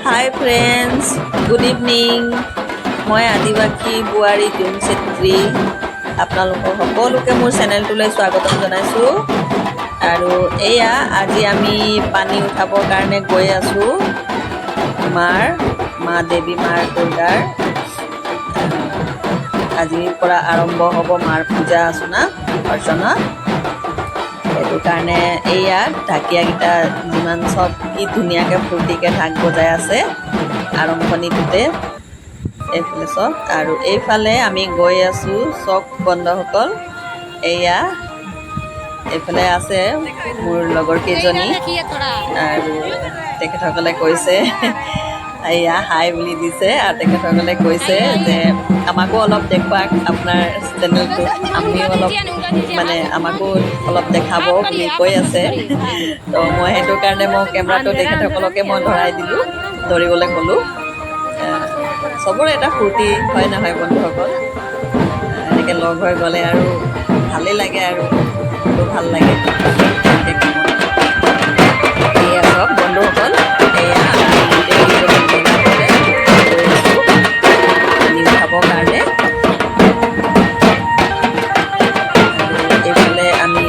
হাই friends, good evening. মই আদিবাসী বোৱাৰী জুন চেত্ৰী। আপোনালোকৰ সকলোকে মোৰ চেনেলটোলৈ স্বাগতম জনাইছোঁ। আৰু এয়া আজি আমি পানী উঠাবৰ কাৰণে গৈ আছোঁ মা দেৱী মাৰ দুৰ্গাৰ। আজিৰ পৰা আৰম্ভ হ'ব মাৰ পূজা অৰ্চনা। সেইটো কাৰণে এইয়া ঢাকিয়াকেইটা যিমান চব কি ধুনীয়াকৈ ফূৰ্তিকৈ ঢাক বজাই আছে আৰম্ভণিটোতে। এইফালে চব আৰু এইফালে আমি গৈ আছোঁ চক বন্ধুসকল। এইয়া এইফালে আছে মোৰ লগৰ কেইজনী আৰু তেখেতসকলে কৈছে এয়া হাই বুলি দিছে আৰু তেখেতসকলে কৈছে যে আমাকো অলপ দেখুৱাওক আপোনাৰ চেনেলটোত, আমিও অলপ আমাকো অলপ দেখাব বুলি কৈ আছে। তো মই সেইটো কাৰণে মই কেমেৰাটো তেখেতসকলকে মই ধৰাই দিলোঁ, ধৰিবলৈ ক'লোঁ। চবৰে এটা ফূৰ্তি হয় নহয় বন্ধুসকল, এনেকৈ লগ হৈ গ'লে আৰু ভালেই লাগে আৰু ভাল লাগে। এয়া চব বন্ধুসকল, এয়া পানী উঠাবৰ কাৰণে। এইফালে আমি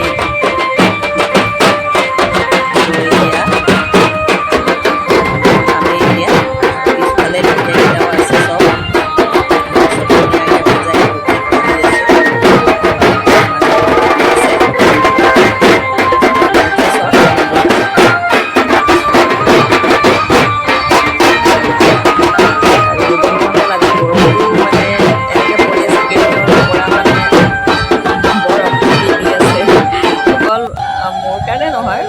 পিছফালে ঢাকিয়াকেইটাও আছে চব। মোৰ কাৰণে নহয়,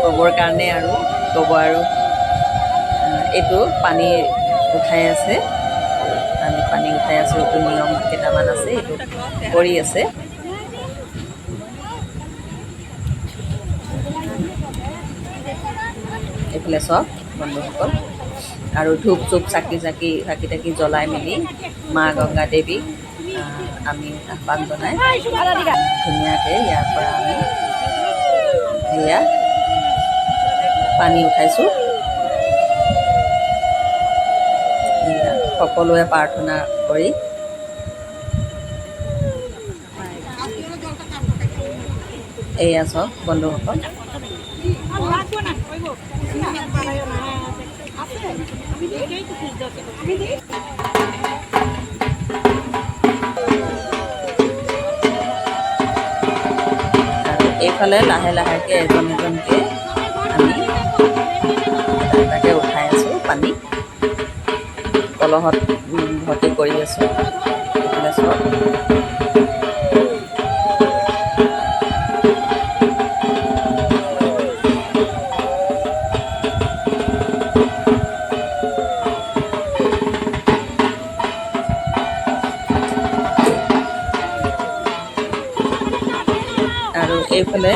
চবৰ কাৰণে আৰু ক'ব আৰু এইটো পানী উঠাই আছে, আমি পানী উঠাই আছোঁ। এইটো নিয়ম কেইটামান আছে, এইটো কৰি আছে। এইফালে চব বন্ধুসকল আৰু ধূপ চুপ চাকি তাকি জ্বলাই মেলি মা গংগা দেৱীক আমি আহ্বান জনাই ধুনীয়াকৈ ইয়াৰ পৰা আমি এয়া পানী উঠাইছোঁ। সকলোৱে প্ৰাৰ্থনা কৰি এয়া চব বন্ধুসকল। এইফালে লাহে লাহেকৈ এজন এজনকৈ আমি তাকে উঠাই আছোঁ, পানী কলহত ভৰ্তি কৰি আছোঁ। এইফালে চব আৰু এইফালে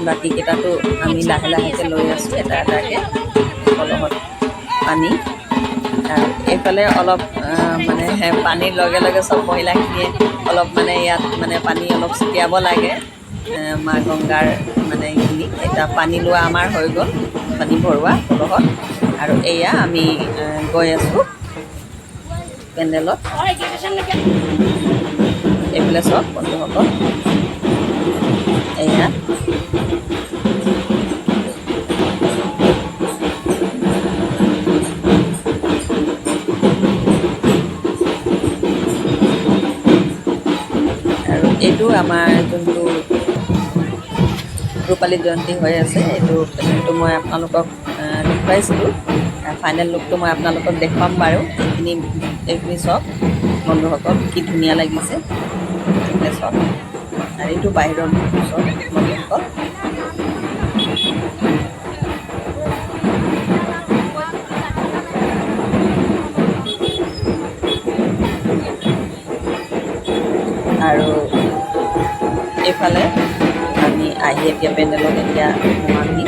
বাকীকেইটাতো আমি লাহে লাহেকৈ লৈ আছোঁ এটা এটাকৈ কলহত পানী। আৰু এইফালে অলপ পানীৰ লগে লগে চব মহিলাখিনিয়ে অলপ ইয়াত পানী অলপ ছটিয়াব লাগে মা গংগাৰ এইখিনি। এতিয়া পানী লোৱা আমাৰ হৈ গ'ল, পানী ভৰোৱা কলহত। আৰু এয়া আমি গৈ আছোঁ পেণ্ডেলত। এইফালে চব বন্ধুসকল এয়া আৰু এইটো আমাৰ যোনটো ৰূপালী জয়ন্তী হৈ আছে, এইটো মই আপোনালোকক দেখুৱাইছিলোঁ। ফাইনেল লুকটো মই আপোনালোকক দেখুৱাম বাৰু। এইখিনি চব বন্ধুসকল কি ধুনীয়া লাগিছে চব। আৰু এইটো বাহিৰৰ চব বন্ধুসকল। আৰু এইফালে আমি আহি এতিয়া পেণ্ডেলত এতিয়া সোমামহি।